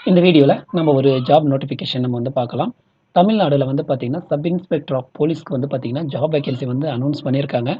இந்த வீடியோல நம்ம ஒரு ஜாப் நோட்டிஃபிகேஷன் நம்ம வந்து பார்க்கலாம். தமிழ்நாடுல வந்து பார்த்தீங்கன்னா, சப் இன்ஸ்பெக்டர் ஆஃப் போலீஸ்க்கு வந்து பார்த்தீங்கன்னா, ஜாப் வேக்கன்சி வந்து அனௌன்ஸ் பண்ணியிருக்காங்க.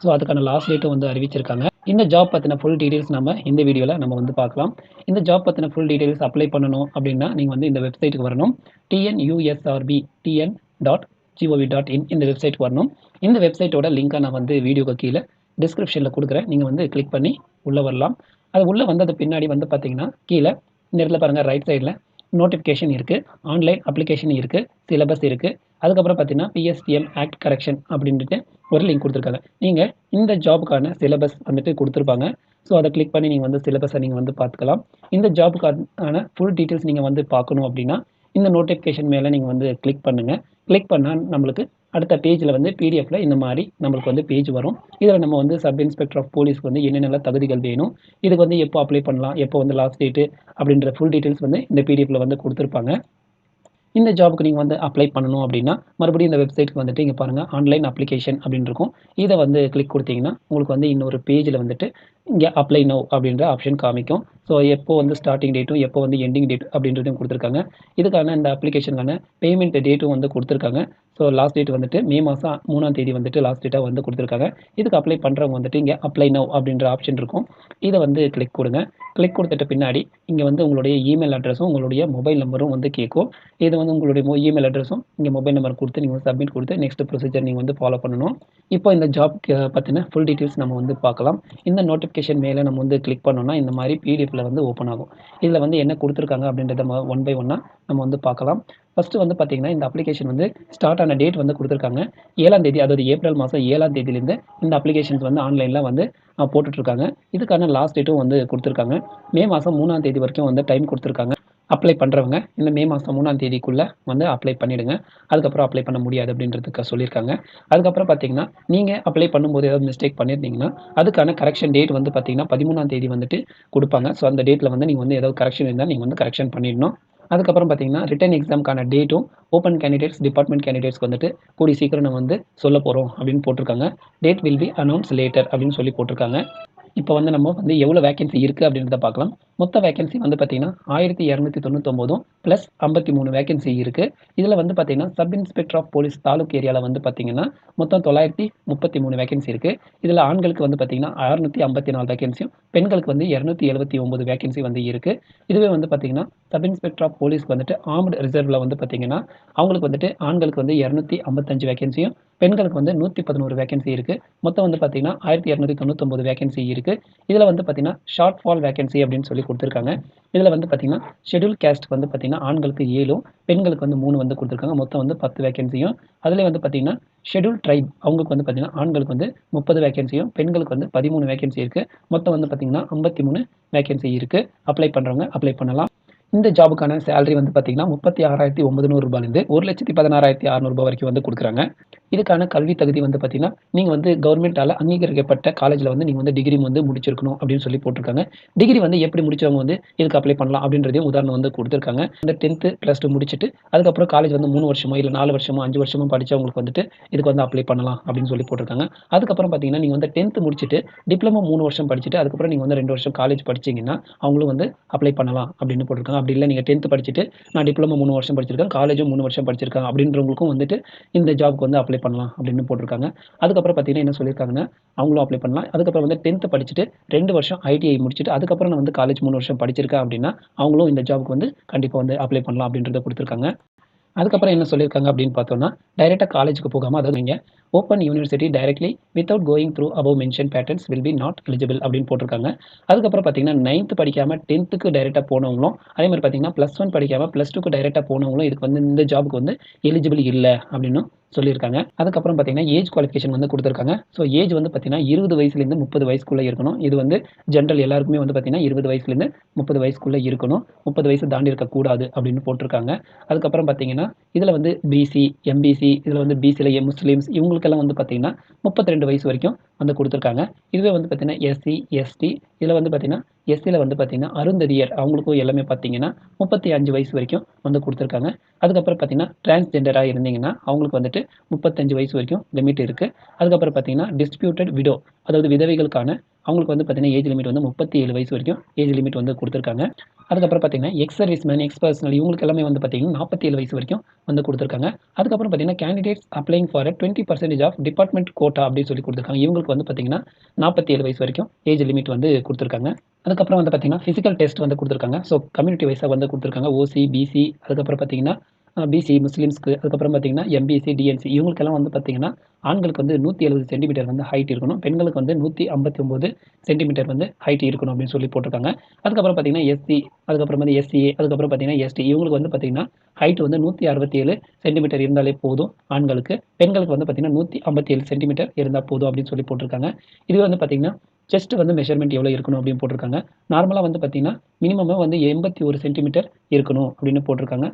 ஸோ, அதுக்கான லாஸ்ட் டேட்டும் வந்து அறிவிச்சிருக்காங்க. இந்த ஜாப் பத்தின ஃபுல் டீட்டெயில்ஸ் நம்ம இந்த வீடியோல நம்ம வந்து பார்க்கலாம். இந்த ஜாப் பத்தின ஃபுல் டீட்டெயில்ஸ் அப்ளை பண்ணணும் அப்படின்னா, நீங்க வந்து இந்த வெப்சைட்க்கு வரணும். tnusrbtn.gov.in இந்த வெப்சைட்க்கு வரணும். இந்த வெப்சைட்டோட லிங்க்க நான் வந்து வீடியோக்கு கீழ டிஸ்கிரிப்ஷன்ல குடுக்குறேன். நீங்க வந்து கிளிக் பண்ணி உள்ள வரலாம். அது உள்ள வந்தது பின்னாடி வந்து பார்த்தீங்கன்னா, கீழ இந்த இடத்துல பாருங்க ரைட் சைடுல நோட்டிஃபிகேஷன் இருக்கு, ஆன்லைன் அப்ளிகேஷன் இருக்கு, சிலபஸ் இருக்கு. அதுக்கப்புறம் பார்த்தீங்கன்னா, பிஎஸ்டிஎம் ஆக்ட் கரெக்ஷன் அப்படின்ட்டு ஒரு லிங்க் குடுத்துருக்காங்க. நீங்க இந்த ஜாப்க்கான சிலபஸ் வந்துட்டு குடுத்துருப்பாங்க. ஸோ, அத கிளிக் பண்ணி நீங்க வந்து சிலபஸ நீங்க வந்து பார்த்துக்கலாம். இந்த ஜாப்க்கான ஃபுல் டீட்டெயில்ஸ் நீங்க வந்து பார்க்கணும் அப்படின்னா, இந்த நோட்டிஃபிகேஷன் மேல நீங்க வந்து கிளிக் பண்ணுங்க. கிளிக் பண்ணா நம்மளுக்கு அடுத்த பேஜ்ல வந்து பிடிஎஃப்ல இந்த மாரி நம்மளுக்கு வந்து பேஜ் வரும். இதுல நம்ம வந்து சப் இன்ஸ்பெக்டர் ஆஃப் போலீஸ்க்கு வந்து என்னென்னலாம் தகுதிகள் வேணும், இதுக்கு வந்து எப்போ அப்ளை பண்ணலாம், எப்போ வந்து லாஸ்ட் டேட்டு அப்படின்ற ஃபுல் டீட்டெயில்ஸ் வந்து இந்த பிடிஎஃப்ல வந்து குடுத்துருப்பாங்க. இந்த ஜாப்க்கு நீங்க வந்து அப்ளை பண்ணணும் அப்படின்னா, மறுபடியும் இந்த வெப்சைட்க்கு வந்துட்டு இங்க பாருங்க ஆன்லைன் அப்ளிகேஷன் அப்படின்னு இருக்கும். இத வந்து கிளிக் குடுத்தீங்கன்னா, உங்களுக்கு வந்து இன்னொரு பேஜ்ல வந்துட்டு இங்க அப்ளை நவ் அப்படின்ற ஆப்ஷன் காமிக்கும். ஸோ, எப்போ வந்து ஸ்டார்ட்டிங் டேட்டும், எப்போ வந்து எண்டிங் டேட் அப்படின்றதையும் குடுத்துருக்காங்க. இதுக்கான இந்த அப்ளிகேஷனுக்கான பேமெண்ட் டேட்டும் வந்து குடுத்துருக்காங்க. ஸோ, லாஸ்ட் டேட் வந்துட்டு மே மாசம் 3ஆம் தேதி வந்துட்டு லாஸ்ட் டேட்டா வந்து குடுத்துருக்காங்க. இதுக்கு அப்ளை பண்றவங்க வந்துட்டு இங்க அப்ளை நவ் அப்படின்ற ஆப்ஷன் இருக்கும். இத வந்து கிளிக் குடுங்க. கிளிக் குடுத்துட்ட பின்னாடி இங்க வந்து உங்களுடைய இமெயில் அட்ரஸும், உங்களுடைய மொபைல் நம்பரும் வந்து கேட்கும். இது வந்து உங்களுடைய இமெயில் அட்ரஸும், இங்க மொபைல் நம்பர் குடுத்து நீங்க சப்மிட் குடுத்து நெக்ஸ்ட் ப்ரொசீஜர் நீங்க வந்து ஃபாலோ பண்ணணும். இப்போ இந்த ஜாப்க்கு பத்தின ஃபுல் டீட்டெயில்ஸ் நம்ம வந்து பார்க்கலாம். இந்த நோட்டிஃபிகேஷன் மேல நம்ம வந்து கிளிக் பண்ணோம்னா, இந்த மாரி பிடிஎஃப்ல வந்து ஓப்பன் ஆகும். இதுல வந்து என்ன குடுத்துருக்காங்க அப்படின்றத ஒன் பை ஒன்னா நம்ம வந்து பார்க்கலாம். ஃபர்ஸ்ட் வந்து பார்த்தீங்கன்னா, இந்த அப்ளிகேஷன் வந்து ஸ்டார்ட் ஆன டேட் வந்து குடுத்துருக்காங்க. 7ஆம் தேதி அதாவது ஏப்ரல் மாசம் 7ஆம் தேதியிலிருந்து இந்த அப்ளிகேஷன்ஸ் வந்து ஆன்லைன்ல வந்து போட்டுட்டு இருக்காங்க. இதுக்கான லாஸ்ட் டேட்டும் வந்து குடுத்துருக்காங்க. மே மாசம் 3ஆம் தேதி வரைக்கும் வந்து டைம் குடுத்துருக்காங்க. அப்ளை பண்றவங்க இந்த மே மாசம் 3ஆம் தேதிக்குள்ள வந்து அப்ளை பண்ணிடுங்க. அதுக்கப்புறம் அப்ளை பண்ண முடியாது அப்படின்றதுக்கு சொல்லியிருக்காங்க. அதுக்கப்புறம் பார்த்தீங்கன்னா, நீங்க அப்ளை பண்ணும்போது ஏதாவது மிஸ்டேக் பண்ணியிருந்தீங்கன்னா, அதுக்கான கரெக்ஷன் டேட் வந்து பார்த்தீங்கன்னா, 13ஆம் தேதி வந்துட்டு குடுப்பாங்க. ஸோ, அந்த டேட்ல வந்து நீங்க வந்து ஏதாவது கரெக்ஷன் இருந்தா நீங்க வந்து கரெக்ஷன் பண்ணிடணும். அதுக்கப்புறம் பார்த்தீங்கன்னா, ரிட்டன் எக்ஸாம்க்கான டேட்டும் ஓப்பன் கேண்டிடேட்ஸ், டிபார்ட்மெண்ட் கேண்டிடேட்ஸ்க்கு வந்துட்டு கூடிய சீக்கிரம் நம்ம வந்து சொல்லப் போறோம் அப்படின்னு போட்டிருக்காங்க. Date will be announce later அப்படின்னு சொல்லி போட்டிருக்காங்க. இப்போ வந்து நம்ம வந்து எவ்வளோ வேக்கன்சி இருக்கு அப்படின்றத பார்க்கலாம். மொத்த வேக்கன்சி வந்து பார்த்தீங்கன்னா, 1299 பிளஸ் 53 வேக்கன்சி இருக்கு. இதுல வந்து பார்த்தீங்கன்னா, sub inspector of police taluk ஏரியால வந்து பார்த்தீங்கன்னா, மொத்தம் 933 வேக்கன்சி இருக்கு. இதுல ஆண்களுக்கு வந்து பார்த்தீங்கன்னா, 654 வேக்கன்சியும், பெண்களுக்கு வந்து 279 வேக்கன்சி வந்து இருக்கு. இதுவே வந்து பார்த்தீங்கன்னா, சப் இன்ஸ்பெக்டர் ஆஃப் போலீஸ்க்கு வந்துட்டு ஆர்ம்டு ரிசர்வ்ல வந்து பார்த்தீங்கன்னா, அவங்களுக்கு வந்துட்டு ஆண்களுக்கு வந்து 255 வேக்கன்சியும், பெண்களுக்கு வந்து 111 வேக்கன்சி இருக்கு. மொத்தம் வந்து பார்த்தீங்கன்னா, 1299 வேக்கன்சி இருக்கு. இதுல வந்து பார்த்தீங்கன்னா, ஷார்ட் ஃபால் வேக்கன்சி அப்படின்னு சொல்லி குடுத்துருக்காங்க. இதுல வந்து பார்த்தீங்கன்னா, ஷெட்யூல் காஸ்ட்க்கு வந்து பார்த்தீங்கன்னா, ஆண்களுக்கு 7ம், பெண்களுக்கு வந்து 3 வந்து குடுத்துருக்காங்க. மொத்தம் வந்து 10 வேக்கன்சியும். அதிலே வந்து பார்த்தீங்கன்னா, ஷெட்யூல் ட்ரைப் அவங்களுக்கு வந்து பார்த்தீங்கன்னா, ஆண்களுக்கு வந்து 30 வேக்கன்சியும், பெண்களுக்கு வந்து 13 வேக்கன்சி இருக்கு. மொத்தம் வந்து பார்த்தீங்கன்னா, 53 வேக்கன்சி இருக்கு. அப்ளை பண்றவங்க அப்ளை பண்ணலாம். இந்த ஜாபுக்கான சேலரி வந்து பார்த்தீங்கன்னா, ரூ. 36,900லேருந்து ரூ. 1,16,600 வரைக்கும் வந்து குடுக்குறாங்க. இதுக்கான கல்வி தகுதி வந்து பார்த்தீங்கன்னா, நீங்க வந்து கவர்மெண்ட்டால அங்கீகரிக்கப்பட்ட காலேஜ்ல வந்து நீங்க வந்து டிகிரி வந்து முடிச்சிருக்கணும் அப்படின்னு சொல்லி போட்டிருக்காங்க. டிகிரி வந்து எப்படி முடிச்சவங்க வந்து இதுக்கு அப்ளை பண்ணலாம் அப்படின்றதையும் உதாரணம் வந்து குடுத்துருக்காங்க. இந்த 10த், +2 முடிச்சுட்டு அதுக்கப்புறம் காலேஜ் வந்து 3 வருஷமோ, இல்ல 4 வருஷமோ, 5 வருஷமோ படிச்சவங்களுக்கு வந்துட்டு இதுக்கு வந்து அப்ளை பண்ணலாம் அப்படின்னு சொல்லி போட்டிருக்காங்க. அதுக்கப்புறம் பார்த்தீங்கன்னா, நீங்க வந்து 10த் முடிச்சுட்டு டிப்ளமோ 3 வருஷம் படிச்சுட்டு அதுக்கப்புறம் நீங்க வந்து 2 வருஷம் காலேஜ் படிச்சீங்கன்னா, அவங்களும் வந்து அப்ளை பண்ணலாம் அப்படின்னு போட்டிருக்காங்க. அப்படி இல்ல நீங்க 10த் படிச்சுட்டு நான் டிப்ளமோ 3 வருஷம் படிச்சிருக்கேன், காலேஜும் 3 வருஷம் படிச்சிருக்கேன் அப்படின்றவங்களுக்கும் வந்துட்டு இந்த ஜாப்க்கு வந்து அப்ளை பண்ணலாம் அப்படின்னு போட்டிருக்காங்க. அதுக்கப்புறம் பார்த்தீங்கன்னா, என்ன சொல்லியிருக்காங்கன்னா, அவங்களும் அப்ளை பண்ணலாம். அதுக்கப்புறம் வந்து 10த் படிச்சுட்டு 2 வருஷம் ஐடிஐ முடிச்சுட்டு அதுக்கப்புறம் நான் வந்து காலேஜ் 3 வருஷம் படிச்சிருக்கேன் அப்படின்னா, அவங்களும் இந்த ஜாப்க்கு வந்து கண்டிப்பா வந்து அப்ளை பண்ணலாம் அப்படின்றத குடுத்துருக்காங்க. அதுக்கப்புறம் என்ன சொல்லியிருக்காங்க அப்படின்னு பார்த்தோம்னா, டைரக்ட்டா காலேஜ்க்கு போகாம அதாவது நீங்க open university directly without going through above mention patterns will be not eligible அப்படின்னு போட்டிருக்காங்க. அதுக்கப்புறம் பார்த்தீங்கன்னா, 9த் படிக்காம 10த்துக்கு டைரக்ட்டா போனவங்களும், அதே மாரி பார்த்தீங்கன்னா, +1 படிக்காம +2க்கு டைரக்ட்டா போனவங்களும் இதுக்கு வந்து இந்த ஜாப்க்கு வந்து எலிஜிபிள் இல்ல அப்படின்னும் சொல்லியிருக்காங்க. அதுக்கப்புறம் பார்த்தீங்கன்னா, ஏஜ் குவாலிஃபிகேஷன் வந்து குடுத்துருக்காங்க. ஸோ ஏஜ் வந்து பார்த்தீங்கன்னா, 20 வயசுலேருந்து 30 வயசுக்குள்ள இருக்கணும். இது வந்து ஜென்ரல் எல்லாருக்குமே வந்து பார்த்தீங்கன்னா, 20 வயசுலேருந்து 30 வயசுக்குள்ள இருக்கணும். 30 வயசு தாண்டி இருக்கக்கூடாது அப்படின்னு போட்டிருக்காங்க. அதுக்கப்புறம் பார்த்தீங்கன்னா, இதுல வந்து பிசி, எம்பிசி, இதுல வந்து பிசில முஸ்லிம்ஸ் இவங்களுக்கெல்லாம் வந்து பார்த்தீங்கன்னா, 32 வயசு வரைக்கும் வந்து குடுத்துருக்காங்க. இதுவே வந்து பார்த்தீங்கன்னா, எஸ்சி, எஸ்டி இதுல வந்து பார்த்தீங்கன்னா, எஸ்சில வந்து பார்த்தீங்கன்னா, அருந்ததியர் அவங்களுக்கும் எல்லாமே பார்த்தீங்கன்னா, 35 வயசு வரைக்கும் வந்து குடுத்துருக்காங்க. அதுக்கப்புறம் பார்த்தீங்கன்னா, டிரான்ஸ்ஜெண்டரா இருந்தீங்கன்னா, அவங்களுக்கு வந்துட்டு 35 வயசு வரைக்கும் லிமிட் இருக்கு. அதுக்கப்புறம் பார்த்தீங்கன்னா, டிஸ்பியூட்டட் விடோ அதாவது விதவைகளுக்கான அவங்களுக்கு வந்து பார்த்தீங்கன்னா ஏஜ் லிமிட் வந்து 37 வயசு வரைக்கும் ஏஜ் லிமிட் வந்து கொடுத்துருக்காங்க. அதுக்கப்புறம் பார்த்தீங்கன்னா எக்ஸ் சர்வீஸ்மேன், எக்ஸ் பர்சனல் இவங்களுக்கு எல்லாமே வந்து பார்த்தீங்கன்னா 47 வயசு வரைக்கும் வந்து கொடுத்துருக்காங்க. அதுக்கப்புறம் பார்த்தீங்கன்னா candidates applying for 20% of department quota அப்படின்னு சொல்லி கொடுத்துருக்காங்க. இவங்களுக்கு வந்து பார்த்தீங்கன்னா 47 வயசு வரைக்கும் ஏஜ் லிமிட் வந்து கொடுத்துருக்காங்க. அதுக்கப்புறம் வந்து பார்த்தீங்கன்னா ஃபிசிக்கல் டெஸ்ட் வந்து கொடுத்துருக்காங்க. ஸோ கம்யூனிட்டி வைஸாக வந்து கொடுத்துருக்காங்க. ஓசி, பிசி, அதுக்கப்புறம் பார்த்தீங்கன்னா பிசி முஸ்லீம்ஸ்க்கு, அதுக்கப்புறம் பார்த்தீங்கன்னா எம்பிசி, டிஎன்சி இவங்களுக்கெல்லாம் வந்து பார்த்தீங்கன்னா ஆண்களுக்கு வந்து 170 சென்டிமீட்டர் வந்து ஹைட் இருக்கணும். பெண்களுக்கு வந்து 159 சென்டிமீட்டர் வந்து ஹைட் இருக்கணும் அப்படின்னு சொல்லி போட்டிருக்காங்க. அதுக்கப்புறம் பார்த்தீங்கன்னா எஸ்சி, அதுக்கப்புறம் வந்து எஸ்சிஏ, அதுக்கப்புறம் பார்த்தீங்கன்னா எஸ்டி இவங்களுக்கு வந்து பார்த்தீங்கன்னா ஹைட் வந்து 167 சென்டிமீட்டர் இருந்தாலே போதும் ஆண்களுக்கு. பெண்களுக்கு வந்து பார்த்தீங்கன்னா 157 சென்டிமீட்டர் இருந்தால் போதும் அப்படின்னு சொல்லி போட்டிருக்காங்க. இதுவே வந்து பார்த்தீங்கன்னா செஸ்ட் வந்து மெஷர்மெண்ட் எவ்வளோ இருக்கணும் அப்படின்னு போட்டிருக்காங்க. நார்மலாக வந்து பார்த்தீங்கன்னா மினிமமாக வந்து 81 சென்டிமீட்டர் இருக்கணும் அப்படின்னு போட்டிருக்காங்க.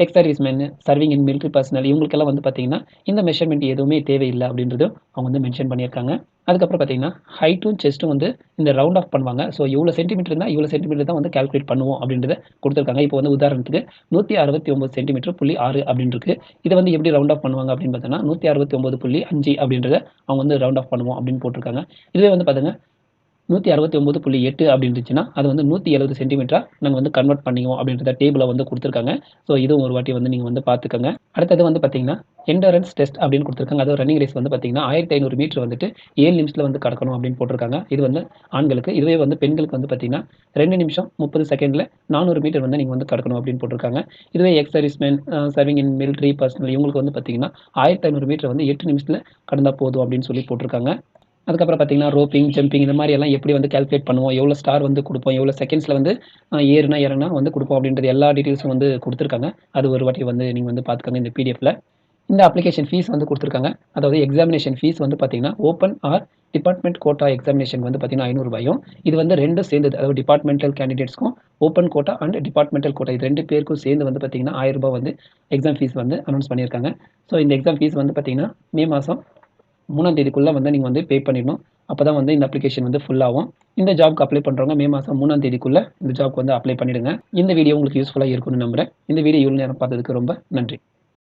X serviceman, serving in military personal இவங்களுக்கெல்லாம் வந்து பார்த்தீங்கன்னா இந்த மெஷர்மெண்ட் எதுவுமே தேவையில்லை அப்படின்றது அவங்க வந்து மென்ஷன் பண்ணியிருக்காங்க. அதுக்கப்புறம் பார்த்தீங்கன்னா ஹைட்டும் செஸ்ட்டும் வந்து இந்த ரவுண்ட் ஆஃப் பண்ணுவாங்க. ஸோ இவ்வளோ சென்டிமீட்டர் இருந்தால் இவ்வளோ சென்டிமீட்டர் தான் வந்து கால்குலேட் பண்ணுவோம் அப்படின்றத கொடுத்துருக்காங்க. இப்போ வந்து உதாரணத்துக்கு 169 சென்டிமீட்டர் புள்ளி 6 அப்படின்னு இருக்கு. இதை வந்து எப்படி ரவுண்ட் ஆஃப் பண்ணுவாங்க அப்படின்னு பார்த்தோன்னா 169.5 அப்படின்றத அவங்க வந்து ரவுண்ட் ஆஃப் பண்ணுவோம் அப்படின்னு போட்டிருக்காங்க. இதுவே வந்து பாருங்க 169.8 அப்படி இருந்துச்சுன்னா அது வந்து 170 சென்டிமீட்டரா நாங்கள் வந்து கன்வெர்ட் பண்ணிக்குவோம் அப்படின்றத டேபிளை வந்து கொடுத்துருக்காங்க. ஸோ இதுவும் ஒரு வாட்டி வந்து நீங்கள் வந்து பார்த்துக்கோங்க. அடுத்தது வந்து பார்த்தீங்கன்னா எண்டரன்ஸ் டெஸ்ட் அப்படின்னு கொடுத்துருக்காங்க. அதாவது ரன்னிங் ரேஸ் வந்து பார்த்தீங்கன்னா 1500 மீட்டர் வந்துட்டு 7 நிமிஷத்தில் வந்து கடக்கணும் அப்படின்னு போட்டிருக்காங்க. இது வந்து ஆண்களுக்கு. இதுவே வந்து பெண்களுக்கு வந்து பார்த்தீங்கன்னா 2 நிமிஷம் 30 செகண்டில் 400 மீட்டர் வந்து நீங்கள் வந்து கடக்கணும் அப்படின்னு போட்டிருக்காங்க. இதுவே X serviceman, serving in military personal இவங்களுக்கு வந்து பார்த்தீங்கன்னா 1500 மீட்டர் வந்து 8 நிமிஷத்தில் கடந்தால் போதும் அப்படின்னு சொல்லி போட்டிருக்காங்க. அதுக்கப்புறம் பார்த்தீங்கன்னா ரோப்பிங், ஜம்பிங் இந்த மாதிரி எல்லாம் எப்படி வந்து கால்குலேட் பண்ணுவோம், எவ்வளோ ஸ்டார் வந்து கொடுப்போம், எவ்வளோ செகண்ட்ஸில் வந்து ஏறுனா இறங்குனா வந்து கொடுப்போம் அப்படின்றது எல்லா டீட்டெயில்ஸும் வந்து கொடுத்துருக்காங்க. அது ஒரு வாட்டி வந்து நீங்கள் வந்து பார்த்துக்கோங்க இந்த பிடிஎஃப்ல. இந்த அப்ளிகேஷன் ஃபீஸ் வந்து கொடுத்துருக்காங்க. அதாவது எக்ஸாமினேஷன் ஃபீஸ் வந்து பார்த்தீங்கன்னா open or department quota examination வந்து பார்த்தீங்கன்னா 500 ரூபாயும், இது வந்து ரெண்டும் சேர்ந்தது. அதாவது டிபார்ட்மெண்டல் கேண்டிடேட்ஸ்க்கும் open quota and departmental quota இது 2 பேருக்கும் சேர்ந்து வந்து பார்த்தீங்கன்னா 1000 ரூபாய் வந்து எக்ஸாம் ஃபீஸ் வந்து அனௌன்ஸ் பண்ணியிருக்காங்க. ஸோ இந்த எக்ஸாம் ஃபீஸ் வந்து பார்த்தீங்கன்னா மே மாதம் 3ஆம் தேதிக்குள்ளே வந்து நீங்கள் வந்து பே பண்ணிடணும். அப்போ தான் வந்து இந்த அப்ளிகேஷன் வந்து ஃபுல் ஆகும். இந்த ஜாப்க்கு அப்ளை பண்ணுறவங்க மே மாதம் 3ஆம் தேதிக்குள்ளே இந்த ஜாப்க்கு வந்து அப்ளை பண்ணிடுங்க. இந்த வீடியோ உங்களுக்கு யூஸ்ஃபுல்லாக இருக்கும்னு நம்புகிறேன். இந்த வீடியோ இவ்வளோ நேரம் பார்த்ததுக்கு ரொம்ப நன்றி.